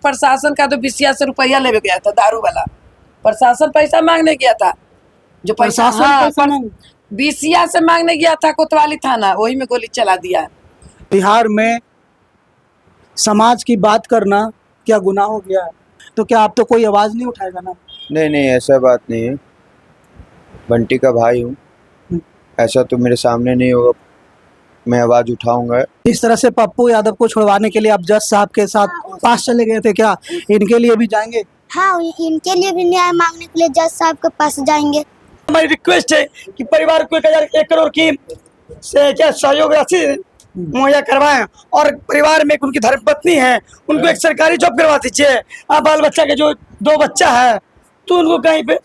प्रशासन का तो बिसिया से रुपया ले गया था, दारू वाला प्रशासन पैसा मांगने गया था। जो पैसा बिसिया से मांगने गया था कोतवाली थाना, वही में गोली चला दिया। बिहार में समाज की बात करना क्या गुनाह हो गया है? तो क्या आप तो कोई आवाज नहीं उठाएगा ना? नहीं नहीं, ऐसा बात नहीं है। बंटी का भाई हूँ, ऐसा तो मेरे सामने नहीं होगा, मैं आवाज उठाऊंगा। इस तरह से पप्पू यादव को छुड़वाने के लिए आप जज साहब के साथ पास चले गए थे, क्या इनके लिए भी जाएंगे? हाँ, इनके लिए भी न्याय मांगने के लिए जज साहब के पास जाएंगे। हमारी रिक्वेस्ट है कि परिवार को 1 करोड़ की से क्या सहयोग राशि मुहैया करवाएं, और परिवार में उनकी धर्मपत्नी है, उनको एक सरकारी जॉब करवा दीजिए। अब बाल बच्चा के जो 2 बच्चा है तो उनको कहीं पे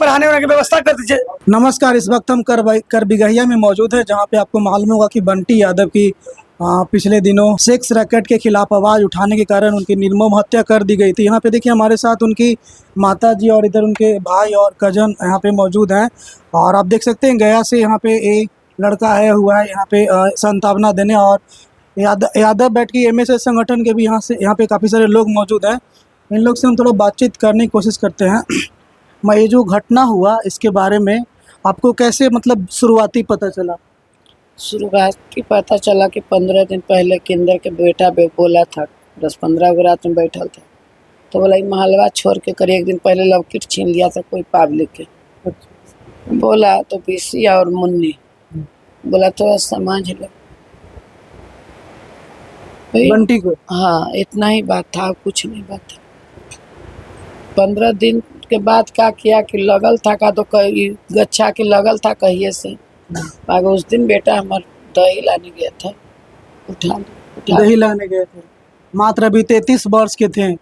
पढ़ाने वाने की व्यवस्था कर दीजिए। नमस्कार, इस वक्त हम कर बिगहिया में मौजूद है, जहां पे आपको मालूम होगा कि बंटी यादव की पिछले दिनों सेक्स रैकेट के खिलाफ आवाज़ उठाने के कारण उनकी निर्मम हत्या कर दी गई थी। यहाँ पे देखिए हमारे साथ उनकी माता जी और इधर उनके भाई और कजन यहाँ पे मौजूद हैं, और आप देख सकते हैं गया से यहाँ पे एक लड़का आया हुआ है यहाँ पे सांत्वना देने, और यादव बैठ की MSS संगठन के भी यहाँ पे काफ़ी सारे लोग मौजूद हैं। इन लोग से हम थोड़ा बातचीत करने की कोशिश करते हैं। मैं ये जो घटना हुआ इसके बारे में आपको कैसे मतलब शुरुआती पता चला? शुरुआती पता चला कि 15 दिन पहले केंद्र के बेटा बोला था, 10-15 गो रात में बैठा था, तो बोला महलवा छोड़ के कर 1 दिन पहले लॉकेट छीन लिया था कोई पब्लिक के। बोला तो बिसिया और मुन्नी बोला तो समझ लो बंटी को। हाँ, इतना ही बात था, कुछ नहीं बात था। 15 दिन के बाद क्या किया कि लगल था का तो गच्छा के लगल था कहिए से। उस दिन बेटा हमारे दही लाने गया था, उठा दही लाने गए थे, मात्र अभी 33 वर्ष के थे,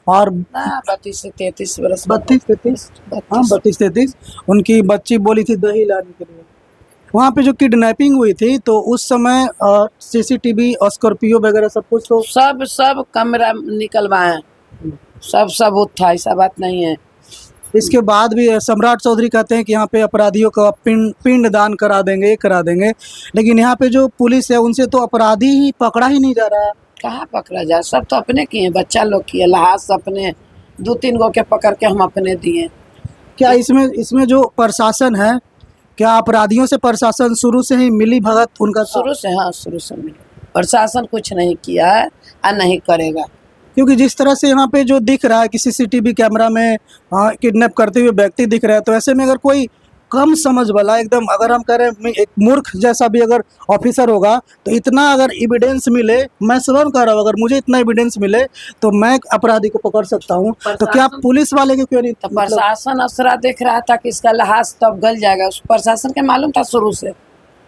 और 32 से 33 वर्ष 32-33 उनकी बच्ची बोली थी दही लाने के लिए। वहाँ पे जो किडनैपिंग हुई थी तो उस समय CCTV और स्कॉर्पियो वगैरह सब कुछ तो सब कैमरा निकलवाए, सब सबूत था, ऐसा बात नहीं है। इसके बाद भी सम्राट चौधरी कहते हैं कि यहाँ पे अपराधियों का पिंड दान करा देंगे, लेकिन यहाँ पे जो पुलिस है उनसे तो अपराधी ही पकड़ा ही नहीं जा रहा है। कहाँ पकड़ा जाए, सब तो अपने किए, बच्चा लोग किए, लहाज अपने 2-3 गो के पकड़ के हम अपने दिए। क्या इसमें जो प्रशासन है, क्या अपराधियों से प्रशासन शुरू से ही मिली भगत उनका? शुरू से, हाँ शुरू से मिली। प्रशासन कुछ नहीं किया है और नहीं करेगा, क्योंकि जिस तरह से यहाँ पे जो दिख रहा है कि CCTV कैमरा में किडनैप करते हुए व्यक्ति दिख रहा है, तो ऐसे में अगर कोई कम समझ वाला एकदम, अगर हम कह रहे हैं एक मूर्ख जैसा भी अगर ऑफिसर होगा, तो इतना अगर एविडेंस मिले, मैं स्वयं कह रहा हूँ, अगर मुझे इतना एविडेंस मिले तो मैं अपराधी को पकड़ सकता हूँ, तो क्या पुलिस वाले के क्यों नहीं? तो प्रशासन असरा देख रहा था कि इसका लहाज तब गल जाएगा। उस प्रशासन के मालूम था शुरू से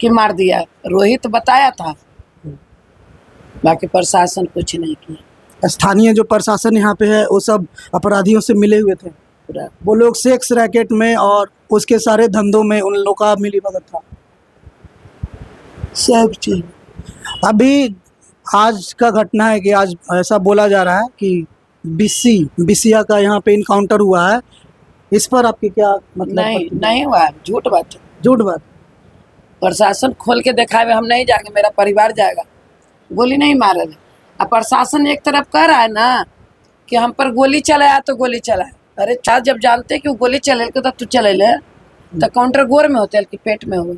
कि मार दिया, रोहित बताया था, बाकी प्रशासन कुछ नहीं किया। स्थानीय जो प्रशासन यहाँ पे है वो सब अपराधियों से मिले हुए थे, वो लोग सेक्स रैकेट में और उसके सारे धंधों में उन लोग का मिली भगत था, सब चीज। अभी आज का घटना है कि आज ऐसा बोला जा रहा है कि बिसिया का यहाँ पे इनकाउंटर हुआ है, इस पर आपकी क्या मतलब? नहीं हुआ, झूठ बात। प्रशासन खोल के दिखावे, हम नहीं जाएंगे, मेरा परिवार जाएगा, गोली नहीं मारे। अब प्रशासन एक तरफ कह रहा है ना कि हम पर गोली चलाया तो गोली चलाया, अरे चार जब जानते कि वो गोली चले तो तू चले ले, तो काउंटर गोर में होते कि पेट में हो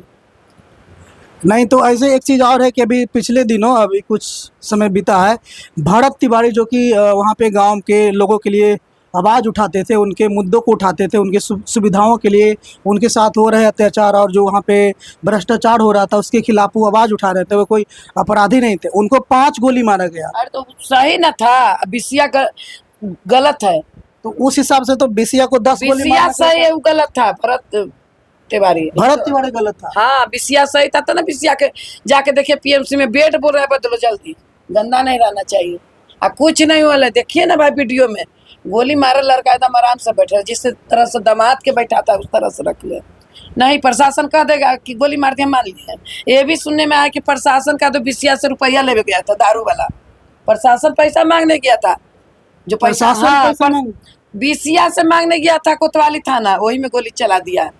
नहीं। तो ऐसे एक चीज़ और है कि अभी पिछले दिनों, अभी कुछ समय बीता है, भरत तिवारी जो कि वहाँ पे गांव के लोगों के लिए आवाज़ उठाते थे, उनके मुद्दों को उठाते थे, उनके सुविधाओं के लिए, उनके साथ हो रहे अत्याचार और जो वहाँ पे भ्रष्टाचार हो रहा था उसके खिलाफ वो आवाज़ उठा रहे थे, वो कोई अपराधी नहीं थे, उनको 5 गोली मारा गया। अरे तो सही ना था, बिसिया गलत है, तो उस हिसाब से तो बिसिया को 10 गोली बिसिया सही है, वो गलत था। भरत तिवारी गलत था। हाँ, बिसिया सही था, तो ना बिसिया के जाके देखिए PMC में बेड बोल रहा है, बदलो जल्दी, गंदा नहीं रहना चाहिए। कुछ नहीं हुआ, देखिए ना भाई वीडियो में, गोली मारा लड़का एकदम आराम से बैठा, जिस तरह से दामाद के बैठाता है उस तरह से रख ले। नहीं, प्रशासन कह देगा कि गोली मार दिया, मान लिया। ये भी सुनने में आया कि प्रशासन का तो बिसिया से रुपया ले गया था, दारू वाला प्रशासन पैसा मांगने गया था, जो पैसा बिसिया से मांगने गया था कोतवाली थाना, वही में गोली चला दिया।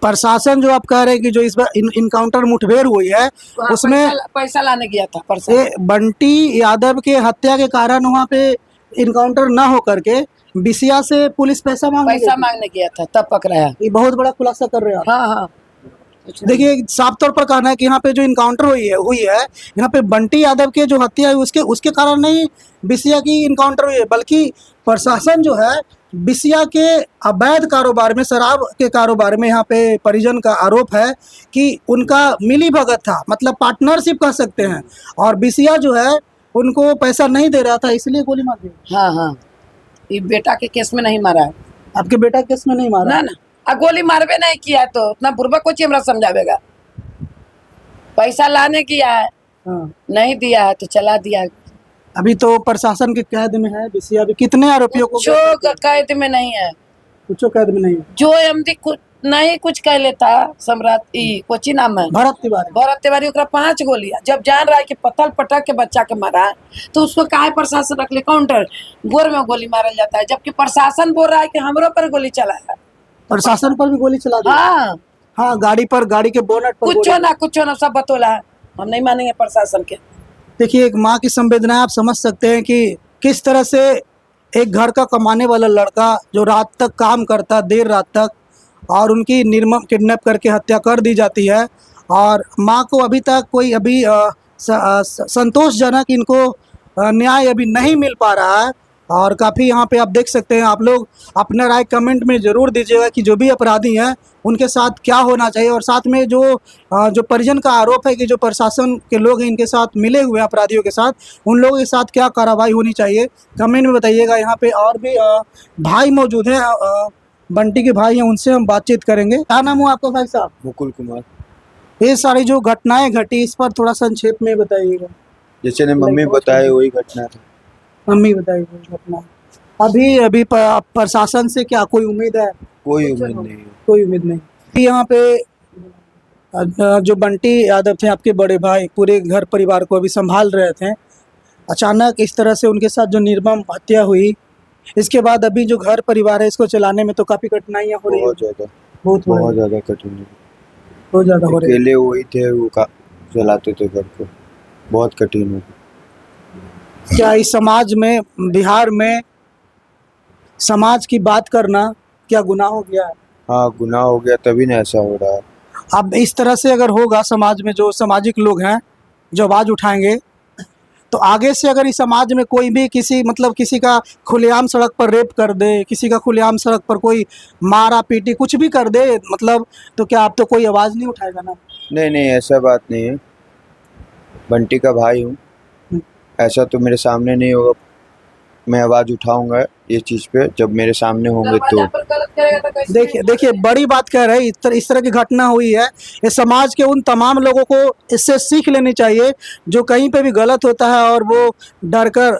प्रशासन जो आप कह रहे हैं कि जो इस बार इनकाउंटर मुठभेड़ हुई है उसमें पैसा लाने गया था प्रशासन। बंटी यादव के हत्या के कारण वहाँ पे इनकाउंटर ना हो करके बिसिया से पुलिस पैसा पैसा मांगने गया था तब पकड़ाया। ये बहुत बड़ा खुलासा कर रहे हैं आप। हाँ हाँ देखिए साफ तौर पर कहना है कि यहाँ पे जो इनकाउंटर हुई है यहाँ पे बंटी यादव के जो हत्या हुई उसके कारण नहीं बिसिया की इनकाउंटर हुई है, बल्कि प्रशासन जो है बिसिया के अवैध कारोबार में, शराब के कारोबार में यहाँ पे परिजन का आरोप है कि उनका मिली भगत था, मतलब पार्टनरशिप कह सकते हैं। और बिसिया जो है उनको पैसा नहीं दे रहा था, इसलिए गोली मार दी। हाँ हाँ, ये बेटा के केस में नहीं मारा है आपके बेटा केस में नहीं मारा? ना ना, आ गोली मारबे नहीं किया है तो उतना बुर्बक को हमरा समझावेगा। पैसा लाने किया है, हाँ। नहीं दिया है तो चला दिया। अभी तो प्रशासन के कैद में है बिसिया। अभी कितने आरोपियों को? जो कैद में नहीं है, कुछ कैद में नहीं है। जो एमडी कुछ नहीं कुछ कह लेता सम्राट ई कोची नाम है भरत तिवारी। भरत तिवारी, ओकरा 5 गोलियां जब जान रहा है कि पत्थर पटक के बच्चा के मारा है, तो उसको काहे प्रशासन रख ले काउंटर गोर में गोली मारल जाता है, जबकि प्रशासन बोल रहा है कि हमरो पर गोली चला है। प्रशासन पर भी गोली चला दी। हाँ हाँ, गाड़ी के बोनट पर कुछ ना सब बतौला है, हम नहीं मानेंगे प्रशासन के। देखिए एक माँ की संवेदना आप समझ सकते हैं कि किस तरह से एक घर का कमाने वाला लड़का जो रात तक काम करता, देर रात तक, और उनकी निर्मम किडनैप करके हत्या कर दी जाती है। और माँ को अभी तक कोई संतोषजनक इनको न्याय अभी नहीं मिल पा रहा है। और काफ़ी यहाँ पे आप देख सकते हैं। आप लोग अपना राय कमेंट में ज़रूर दीजिएगा कि जो भी अपराधी हैं उनके साथ क्या होना चाहिए, और साथ में जो परिजन का आरोप है कि जो प्रशासन के लोग हैं इनके साथ मिले हुए अपराधियों के साथ, उन लोगों के साथ क्या कार्रवाई होनी चाहिए कमेंट में बताइएगा। यहाँ पे और भी भाई मौजूद हैं, बंटी के भाई हैं, उनसे हम बातचीत करेंगे। क्या नाम हुआ आपका भाई साहब? मुकुल कुमार। ये सारी जो घटनाएं घटी इस पर थोड़ा संक्षेप में बताइएगा। जैसे ने मम्मी बताए वही घटना था। मम्मी बताइए घटना। अभी प्रशासन से क्या कोई उम्मीद है? कोई उम्मीद नहीं है। कोई उम्मीद नहीं। यहाँ पे जो बंटी यादव थे आपके बड़े भाई, पूरे घर परिवार को अभी संभाल रहे थे, अचानक इस तरह से उनके साथ जो निर्मम हत्या हुई, इसके बाद अभी जो घर परिवार है इसको चलाने में तो काफी कठिनाइयाँ हो रही है। बहुत ज़्यादा कठिन, बहुत ज़्यादा हो रही है। अकेले वही थे, वो चलाते थे घर को, बहुत कठिन है। क्या इस समाज में, बिहार में समाज की बात करना क्या गुनाह हो गया है? हाँ गुनाह हो गया, तभी ना ऐसा हो रहा है। अब इस तरह से अगर होगा समाज में, जो सामाजिक लोग हैं जो आवाज़ उठाएंगे, तो आगे से अगर इस समाज में कोई भी किसी का खुलेआम सड़क पर रेप कर दे, किसी का खुलेआम सड़क पर कोई मारा पीटी कुछ भी कर दे, तो क्या आप तो कोई आवाज़ नहीं उठाएगा ना? नहीं ऐसा बात नहीं है, बंटी का भाई हूँ, ऐसा तो मेरे सामने नहीं होगा। मैं आवाज़ उठाऊंगा ये चीज़ पे जब मेरे सामने होंगे तो। देखिए बड़ी बात कह रहे हैं। इस तरह की घटना हुई है, ये समाज के उन तमाम लोगों को इससे सीख लेनी चाहिए जो कहीं पे भी गलत होता है और वो डर कर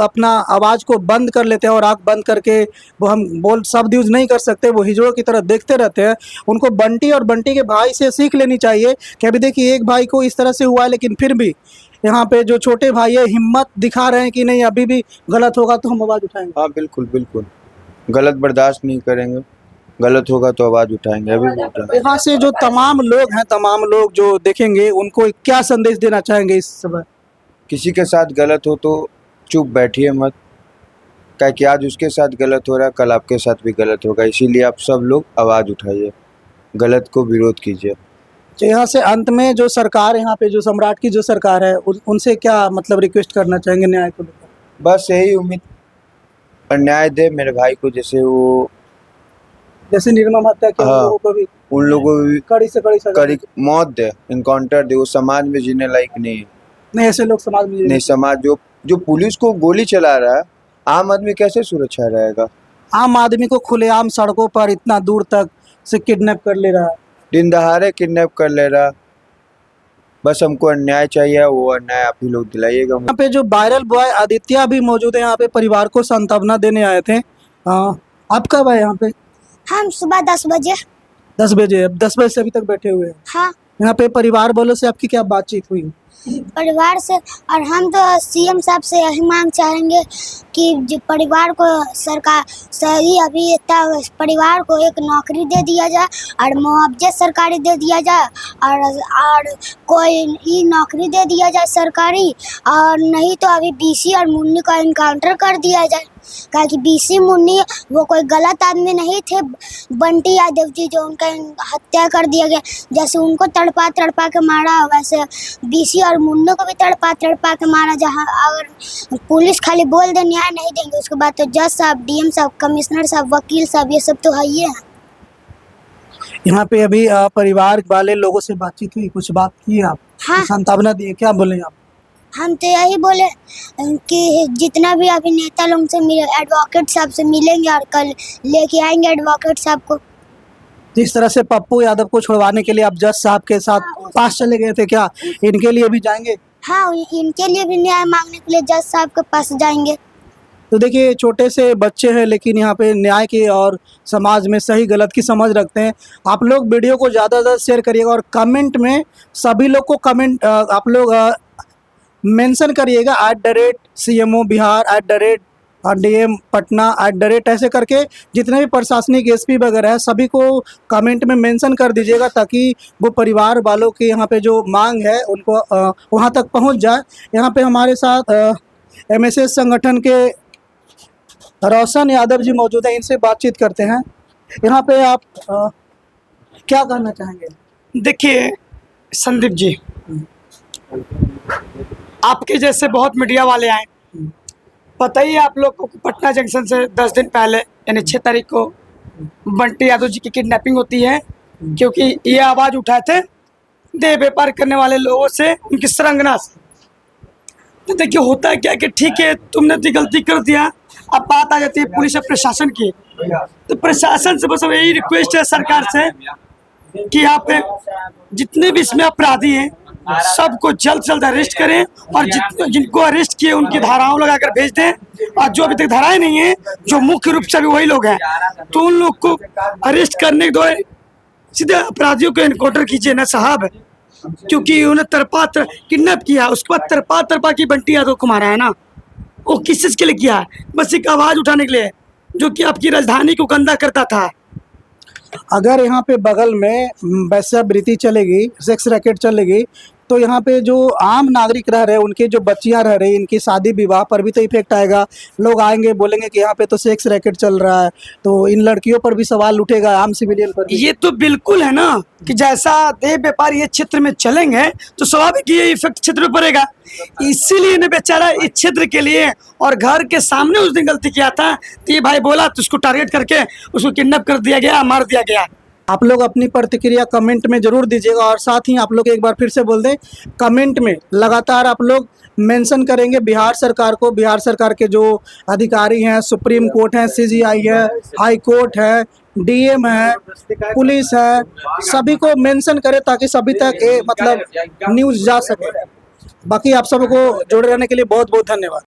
अपना आवाज़ को बंद कर लेते हैं, और आँख बंद करके वो हम शब्द यूज़ नहीं कर सकते, वो हिजड़ों की तरह देखते रहते हैं। उनको बंटी और बंटी के भाई से सीख लेनी चाहिए कि अभी देखिए एक भाई को इस तरह से हुआ है, लेकिन फिर भी यहाँ पे जो छोटे भाई है हिम्मत दिखा रहे हैं कि नहीं अभी भी गलत होगा तो हम आवाज़ उठाएंगे। हाँ बिल्कुल गलत बर्दाश्त नहीं करेंगे, गलत होगा तो आवाज़ उठाएंगे। अभी भी उठाएंगे। यहाँ से जो तमाम लोग जो देखेंगे उनको क्या संदेश देना चाहेंगे इस समय? किसी के साथ गलत हो तो चुप बैठिए मत, क्या कि आज उसके साथ गलत हो रहा है, कल आपके साथ भी गलत होगा। इसीलिए आप सब लोग आवाज़ उठाइए, गलत को विरोध कीजिए। तो यहाँ से अंत में जो सरकार, यहाँ पे जो सम्राट की जो सरकार है, उनसे क्या रिक्वेस्ट करना चाहेंगे न्याय को लेकर? बस यही उम्मीद, और न्याय दे मेरे भाई को, जैसे निर्मम हत्या किया हाँ, उन लोगों को भी कड़ी से कड़ी सजा, कड़ी मौत दे, इनकाउंटर दे। वो समाज में जीने लायक नहीं है। नहीं ऐसे लोग समाज में नहीं, समाज जो पुलिस को गोली चला रहा है, आम आदमी कैसे सुरक्षा रहेगा? आम आदमी को खुलेआम सड़कों पर इतना दूर तक से किडनैप कर ले रहा है, दिन दहाड़े किडनैप कर ले रहा। बस हमको अन्याय चाहिए, वो अन्याय आप ही लोग दिलाइएगा। यहाँ पे जो वायरल बॉय आदित्य भी मौजूद है, यहाँ पे परिवार को सांत्वना देने आए थे। आप कब आए यहाँ पे? हम सुबह 10 बजे। 10 बजे? अब 10 बजे से अभी तक बैठे हुए हैं। हाँ। यहाँ पे परिवार वालों से आपकी क्या बातचीत हुई? परिवार से। और हम तो सीएम साहब से यही मांग चाहेंगे कि जो परिवार को सरकार सही अभी इतना परिवार को एक नौकरी दे दिया जाए और मुआवजा सरकारी दे दिया जाए और कोई ई नौकरी दे दिया जाए सरकारी, और नहीं तो अभी बीसी और मुन्नी का इनकाउंटर कर दिया जाए। कहा कि बीसी मुन्नी वो कोई गलत आदमी नहीं थे, बंटी यादव जी जो उनका हत्या कर दिया गया, जैसे उनको तड़पा तड़पा के मारा वैसे बीसी और मुन्नी को भी तड़पा तड़पा के मारा। जहाँ अगर पुलिस खाली बोल दे न्याय नहीं देंगे, उसके बाद तो जज साहब, डीएम साहब, कमिश्नर साहब, वकील साहब, ये सब तो है ही है। यहाँ पे अभी परिवार वाले लोगों से बातचीत हुई, कुछ बात की आप? हाँ। सांत्वना दिए, क्या बोले आप? हम तो यही बोले कि जितना भी अभी नेता लोग से मिले, एडवोकेट साहब से मिलेंगे और कल लेके आएंगे एडवोकेट साहब को। जिस तरह से पप्पू यादव को छुड़वाने के लिए आप जज साहब के साथ पास चले गए थे, क्या इनके लिए भी जाएंगे? हाँ, इनके लिए भी न्याय मांगने के लिए जज साहब के पास जाएंगे। तो देखिए, छोटे से बच्चे हैं लेकिन यहाँ पे न्याय की और समाज में सही गलत की समझ रखते हैं। आप लोग वीडियो को ज़्यादा से ज़्यादा शेयर करिएगा और कमेंट में सभी लोग को कमेंट आप लोग मेंशन करिएगा @CMO बिहार, @DM पटना, ऐसे करके जितने भी प्रशासनिक SP वगैरह है सभी को कमेंट में मेंशन कर दीजिएगा, ताकि वो परिवार वालों के यहाँ पे जो मांग है उनको वहाँ तक पहुँच जाए। यहाँ पे हमारे साथ MSS संगठन के रोशन यादव जी मौजूद हैं, इनसे बातचीत करते हैं। यहाँ पे आप क्या कहना चाहेंगे? देखिए संदीप जी, आपके जैसे बहुत मीडिया वाले आए, पता ही है आप लोग को पटना जंक्शन से 10 दिन पहले यानी 6 तारीख को बंटी यादव जी की किडनैपिंग होती है, क्योंकि ये आवाज़ उठाए थे देह व्यापार करने वाले लोगों से, उनकी सरंगना से। तो देखिए होता है क्या कि ठीक है तुमने तो गलती कर दिया, अब बात आ जाती है पुलिस और प्रशासन की। तो प्रशासन से बस यही रिक्वेस्ट है सरकार से कि यहाँ पे जितने भी इसमें अपराधी हैं सबको जल्द से जल्द अरेस्ट करें, और जिनको अरेस्ट किए उनकी धाराओं लगाकर भेज दें, और जो अभी तक धाराएं नहीं है, जो मुख्य रूप से अभी वही लोग हैं, तो उन लोग को अरेस्ट करने के द्वारा सीधे अपराधियों को एनकाउंटर कीजिए ना साहब, क्योंकि उन्हें किडनैप किया, उसके बाद तरपा की बंटी यादव को मारा है ना, वो किस चीज़ के लिए किया है? बस एक आवाज़ उठाने के लिए, जो कि आपकी राजधानी को गंदा करता था। अगर यहाँ पे बगल में वैश्यावृत्ति चलेगी, सेक्स रैकेट चलेगी, तो यहाँ पे जो आम नागरिक रह रहे हैं, उनके जो बच्चियाँ रह रही, इनकी शादी विवाह पर भी तो इफेक्ट आएगा। लोग आएंगे बोलेंगे कि यहाँ पे तो सेक्स रैकेट चल रहा है, तो इन लड़कियों पर भी सवाल उठेगा, आम सिविलियन पर भी। ये तो बिल्कुल है ना कि जैसा देह व्यापार ये क्षेत्र में चलेंगे तो स्वाभाविक ये इफेक्ट क्षेत्र में पड़ेगा। इसीलिए ने बेचारा इस क्षेत्र के लिए और घर के सामने उस दिन गलती किया था, तो ये भाई बोला तो उसको टारगेट करके उसको किडनैप कर दिया गया, मार दिया गया। आप लोग अपनी प्रतिक्रिया कमेंट में ज़रूर दीजिएगा, और साथ ही आप लोग एक बार फिर से बोल दें, कमेंट में लगातार आप लोग मेंशन करेंगे बिहार सरकार को। बिहार सरकार के जो अधिकारी हैं, सुप्रीम कोर्ट है, CGI है, हाई कोर्ट है, DM है, पुलिस है, सभी को मेंशन करें ताकि सभी तक मतलब न्यूज़ जा सके। बाकी आप सबको जुड़े रहने के लिए बहुत बहुत धन्यवाद।